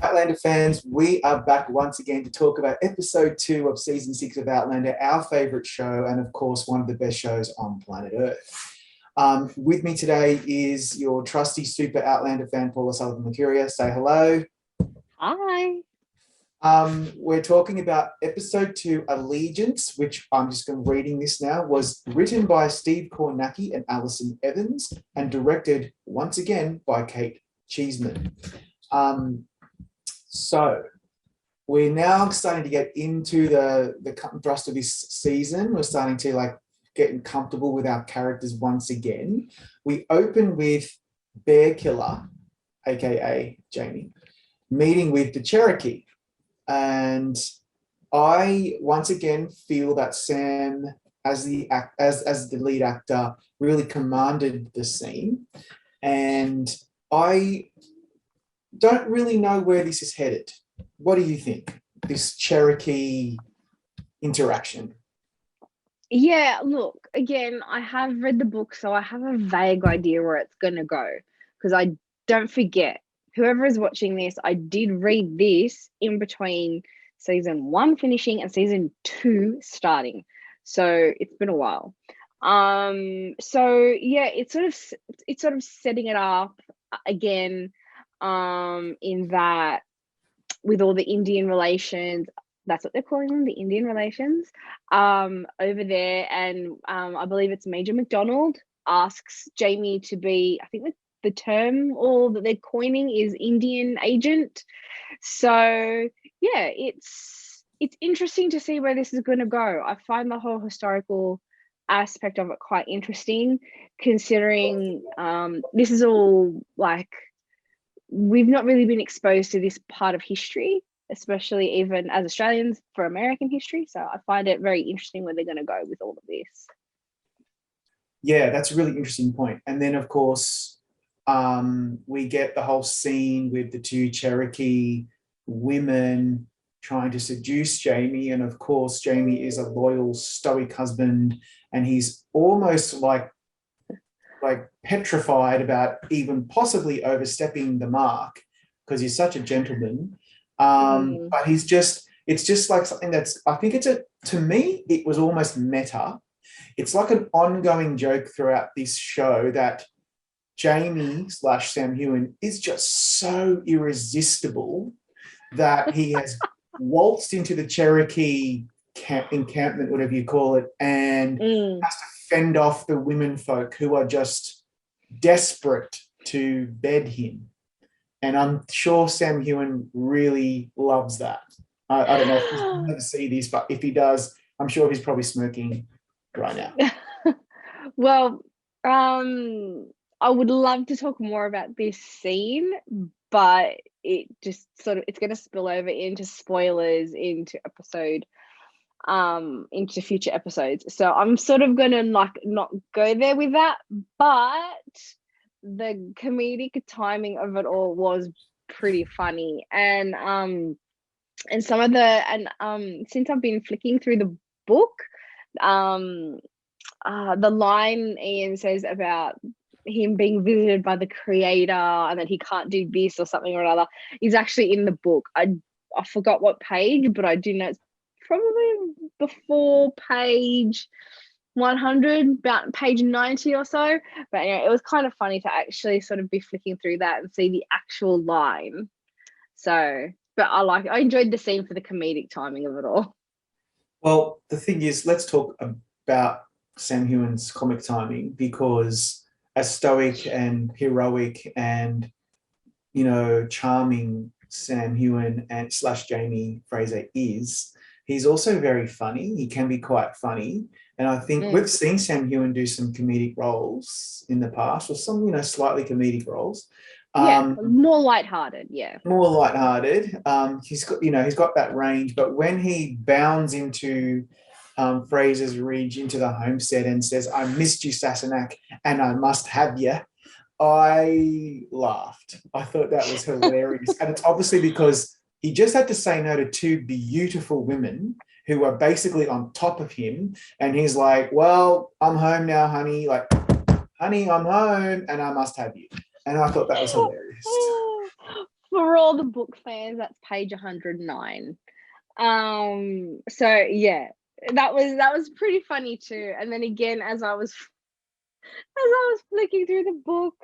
Outlander fans, we are back once again to talk about episode 2 of season 6 of Outlander, our favorite show, and of course, one of the best shows on planet Earth. With me today is your trusty super Outlander fan, Paula Sullivan-Licuria. Say hello. Hi. We're talking about episode 2, Allegiance, which I'm just reading this now, was written by Steve Kornacki and Alison Evans and directed once again by Kate Cheeseman. So we're now starting to get into the cut and thrust of this season. We're starting to getting comfortable with our characters once again. We open with Bear Killer, aka Jamie, meeting with the Cherokee. And I once again feel that Sam, as the lead actor, really commanded the scene. And I don't really know where this is headed. What do you think? This Cherokee interaction? Yeah, look, again, I have read the book, so I have a vague idea where it's going to go. Because I don't forget, whoever is watching this, I did read this in between season 1 finishing and season 2 starting. So it's been a while. So yeah, it's sort of setting it up again, in that with all the Indian relations, that's what they're calling them, the Indian relations, over there. And I believe it's Major McDonald asks Jamie to be, I think the term or that they're coining is Indian agent. So yeah, it's interesting to see where this is going to go. I find the whole historical aspect of it quite interesting, considering this is all we've not really been exposed to this part of history, especially even as Australians for American history. So I find it very interesting where they're going to go with all of this. Yeah, that's a really interesting point. And then, of course, we get the whole scene with the 2 Cherokee women trying to seduce Jamie. And of course, Jamie is a loyal, stoic husband, and he's almost like petrified about even possibly overstepping the mark because he's such a gentleman. But it's just like something that's, I think to me, it was almost meta. It's like an ongoing joke throughout this show that Jamie / Sam Heughan is just so irresistible that he has waltzed into the Cherokee encampment, whatever you call it, and has to fend off the women folk who are just desperate to bed him. And I'm sure Sam Heughan really loves that. I don't know if he'll never see this, but if he does, I'm sure he's probably smirking right now. Well, I would love to talk more about this scene, but it just it's going to spill over into spoilers into future episodes. So I'm sort of going to not go there with that, but the comedic timing of it all was pretty funny. And some of since I've been flicking through the book, the line Ian says about him being visited by the creator and that he can't do this or something or another is actually in the book. I forgot what page, but I do know it's probably before page 100, about page 90 or so. But anyway, it was kind of funny to actually sort of be flicking through that and see the actual line. So, but I enjoyed the scene for the comedic timing of it all. Well, the thing is, let's talk about Sam Heughan's comic timing, because as stoic and heroic and, charming Sam Heughan and / Jamie Fraser is, he's also very funny. He can be quite funny. And I think we've seen Sam Heughan do some comedic roles in the past, or some, slightly comedic roles. Yeah, more lighthearted, yeah. More lighthearted. He's got that range, but when he bounds into Fraser's Ridge, into the homestead, and says, "I missed you, Sassenach, and I must have you," I laughed. I thought that was hilarious. And it's obviously because he just had to say no to 2 beautiful women who are basically on top of him. And he's like, "Well, I'm home now, honey. Honey, I'm home and I must have you." And I thought that was hilarious. For all the book fans, that's page 109. So yeah, that was pretty funny too. And then again, as I was flicking through the book,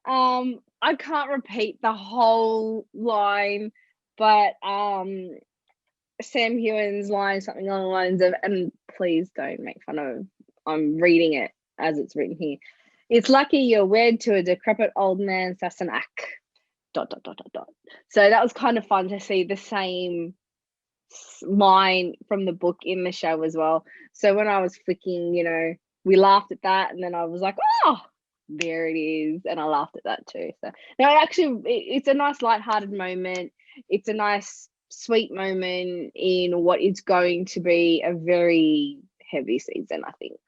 I can't repeat the whole line, but Sam Hewen's line, something along the lines of, and please don't make fun of, I'm reading it as it's written here. It's lucky you're wed to a decrepit old man, Sassenach. ... So that was kind of fun to see the same line from the book in the show as well. So when I was flicking, we laughed at that, and then I was like, oh, there it is, and I laughed at that too. So no, actually, it's a nice lighthearted moment. It's a nice sweet moment in what is going to be a very heavy season, I think.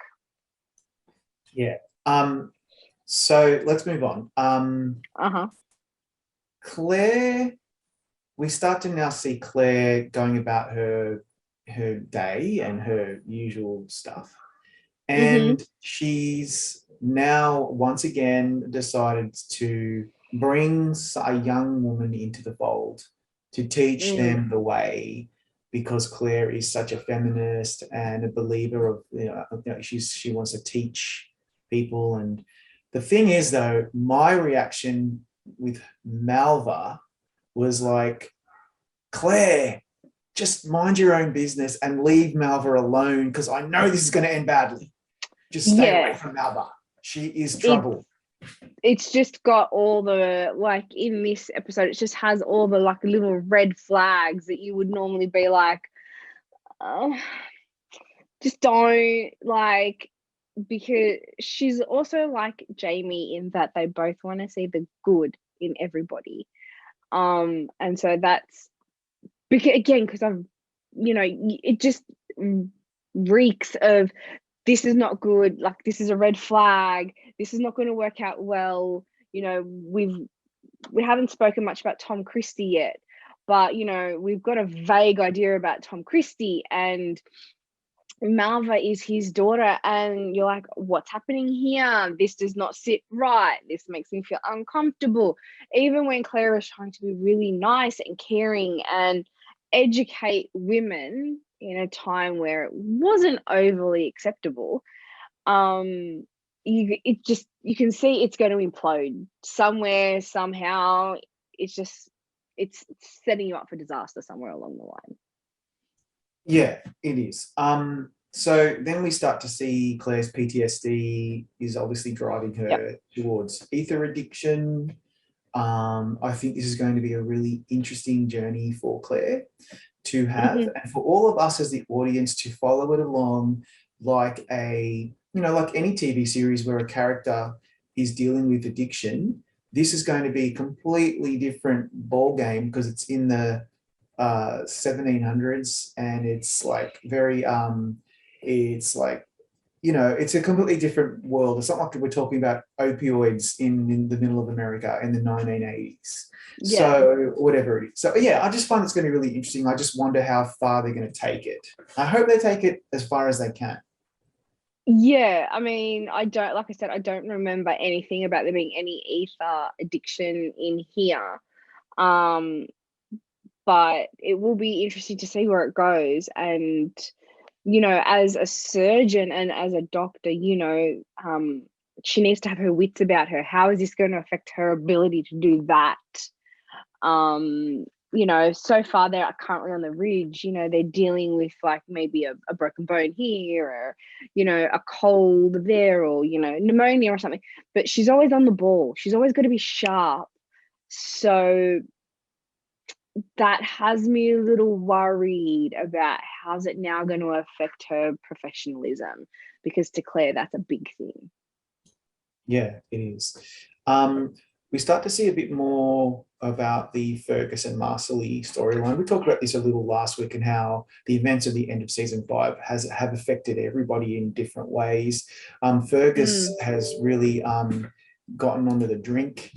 Yeah. So let's move on. Claire, we start to now see Claire going about her day and her usual stuff. And she's now once again decided to bring a young woman into the fold to teach them the way, because Claire is such a feminist and a believer of, she wants to teach people. And the thing is, though, my reaction with Malva was like, Claire, just mind your own business and leave Malva alone, because I know this is going to end badly. Just stay away from Malva. She is trouble. It's just got all the, like, in this episode, it just has all the, like, little red flags that you would normally be like, just don't, like, because she's also like Jamie in that they both want to see the good in everybody. And so that's because I've, it just reeks of, this is not good, like, this is a red flag, this is not going to work out well. We haven't spoken much about Tom Christie yet, but we've got a vague idea about Tom Christie, and Malva is his daughter, and you're like, what's happening here? This does not sit right. This makes me feel uncomfortable. Even when Claire is trying to be really nice and caring and educate women in a time where it wasn't overly acceptable, you can see it's going to implode somewhere, somehow. It's setting you up for disaster somewhere along the line. Yeah, it is. So then we start to see Claire's PTSD is obviously driving her towards ether addiction. I think this is going to be a really interesting journey for Claire to have, and for all of us as the audience to follow it along, like like any TV series where a character is dealing with addiction. This is going to be a completely different ball game, because it's in the 1700s, and it's like very it's like, it's a completely different world. It's not like we're talking about opioids in the middle of America in the 1980s. So whatever it is. So yeah, I just find it's going to be really interesting. I just wonder how far they're going to take it. I hope they take it as far as they can. Yeah, I mean, I don't remember anything about there being any ether addiction in here. But it will be interesting to see where it goes. And, as a surgeon and as a doctor, she needs to have her wits about her. How is this going to affect her ability to do that? So far they're currently on the ridge, they're dealing with like maybe a broken bone here, or, a cold there, or, pneumonia or something. But she's always on the ball. She's always got to be sharp. So that has me a little worried about how's it now going to affect her professionalism, because to Claire, that's a big thing. Yeah, it is. We start to see a bit more about the Fergus and Marcelly storyline. We talked about this a little last week, and how the events of the end of season 5 have affected everybody in different ways. Fergus has really gotten onto the drink,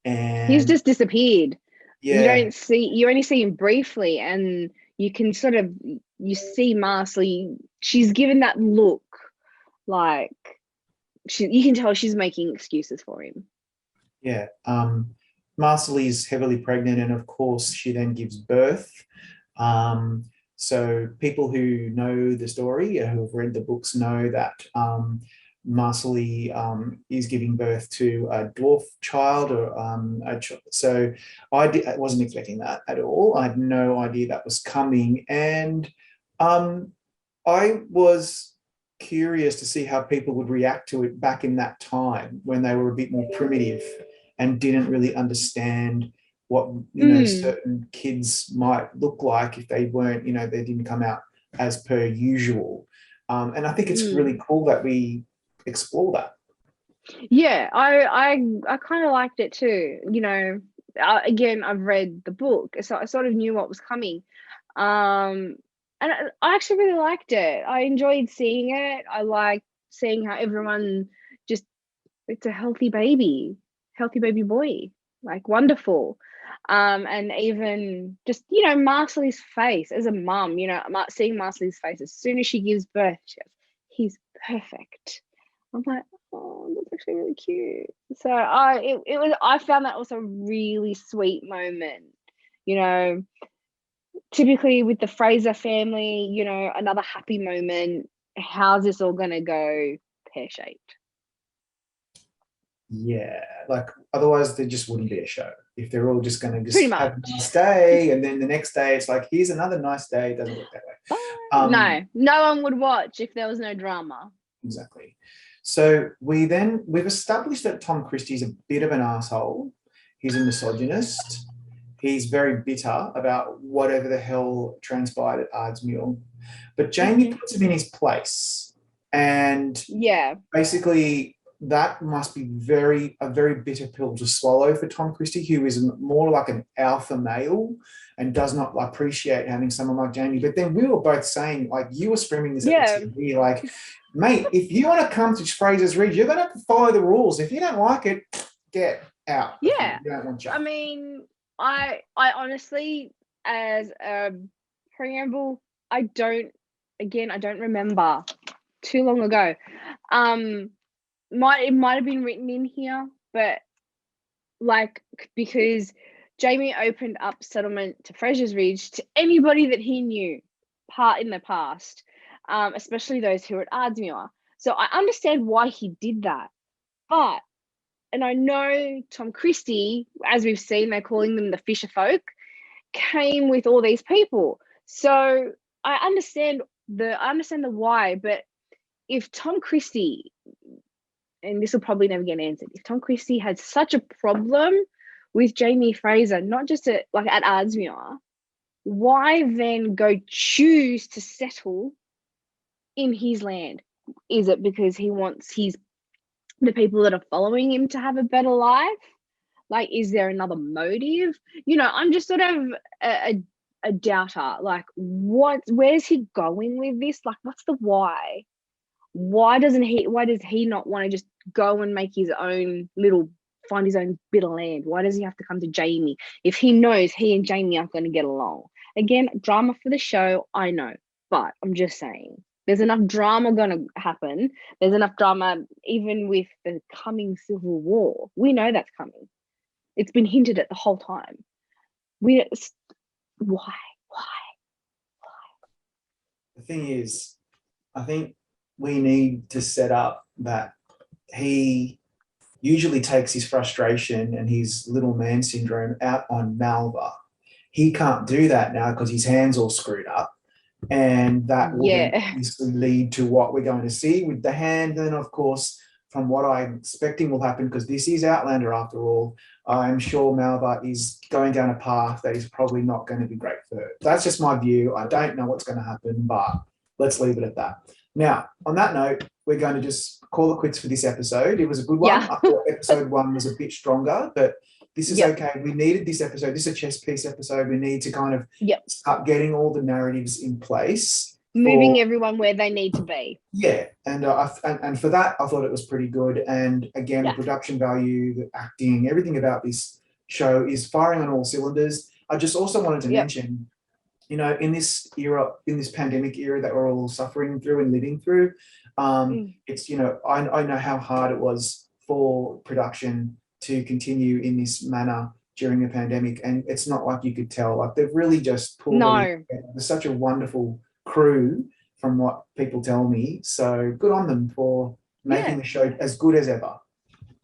and he's just disappeared. Yeah. You only see him briefly, and you can you see Marcelly, she's given that look like you can tell she's making excuses for him. Yeah. Marcely is heavily pregnant, and of course she then gives birth. So people who know the story, who have read the books, know that Marcely is giving birth to a dwarf child, or so I wasn't expecting that at all. I had no idea that was coming, and I was curious to see how people would react to it back in that time when they were a bit more primitive and didn't really understand what certain kids might look like if they weren't, they didn't come out as per usual. And I think it's really cool that we explore that. Yeah, I kind of liked it too. Again, I've read the book, so I sort of knew what was coming. And I actually really liked it. I enjoyed seeing it. I liked seeing how everyone just, it's a healthy baby boy, like wonderful. And even just, Marcelly's face as a mum, seeing Marcelly's face as soon as she gives birth, she goes, he's perfect. I'm like, oh, that's actually really cute. So I found that also a really sweet moment. Typically with the Fraser family, another happy moment. How's this all gonna go? Pear-shaped. Yeah, like otherwise there just wouldn't be a show if they're all just going to Pretty have a much. nice day, and then the next day it's like, here's another nice day. It doesn't work that way. No one would watch if there was no drama. Exactly. So we've established that Tom Christie's a bit of an asshole. He's a misogynist. He's very bitter about whatever the hell transpired at Ardsmuir. But Jamie puts him in his place. And basically that must be a very bitter pill to swallow for Tom Christie, who is more like an alpha male and does not appreciate having someone like Jamie. But then we were both saying, like, you were screaming this at the TV, like, mate, if you want to come to Fraser's Ridge, you're going to have to follow the rules. If you don't like it, get out. Yeah. You don't want you. I mean, I honestly, as a preamble, I don't remember too long ago. It might have been written in here, but because Jamie opened up settlement to Fraser's Ridge to anybody that he knew in the past, especially those who were at Ardsmuir. So I understand why he did that. And I know Tom Christie, as we've seen, they're calling them the Fisher folk, came with all these people. So I understand the why, but if Tom Christie, and this will probably never get answered, if Tom Christie had such a problem with Jamie Fraser, not just at Ardsmuir, why then go choose to settle in his land? Is it because he wants the people that are following him to have a better life? Like, is there another motive? I'm just sort of a doubter. Like, where's he going with this? Like, what's the why? Why does he not want to just go and find his own bit of land? Why does he have to come to Jamie if he knows he and Jamie aren't going to get along? Again, drama for the show, I know, but I'm just saying, there's enough drama going to happen. There's enough drama even with the coming civil war. We know that's coming. It's been hinted at the whole time. Why? The thing is, I think we need to set up that he usually takes his frustration and his little man syndrome out on Malva. He can't do that now because his hand's all screwed up. And that will lead to what we're going to see with the hand. And of course, from what I'm expecting will happen, because this is Outlander after all, I'm sure Malva is going down a path that is probably not going to be great for her. That's just my view. I don't know what's going to happen, but let's leave it at that. Now, on that note, we're going to just call it quits for this episode. It was a good one. I thought episode 1 was a bit stronger, but this is okay. We needed this episode. This is a chess piece episode. We need to kind of start getting all the narratives in place. Moving everyone where they need to be. Yeah. And for that, I thought it was pretty good. And again, the production value, the acting, everything about this show is firing on all cylinders. I just also wanted to mention, in this era, in this pandemic era that we're all suffering through and living through, it's, I know how hard it was for production to continue in this manner during the pandemic, and it's not like you could tell. Like they've really just pulled it No. together. They're such a wonderful crew, from what people tell me. So good on them for making Yeah. the show as good as ever.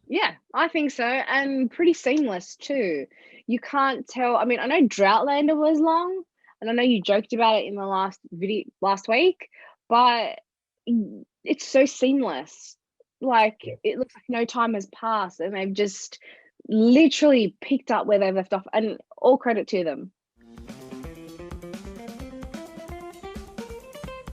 Yeah, I think so. And pretty seamless too. You can't tell. I mean, I know Droughtlander was long, and I know you joked about it in the last video last week, but it's so seamless. Like Yeah. it looks like no time has passed, and they've just literally picked up where they left off. And all credit to them.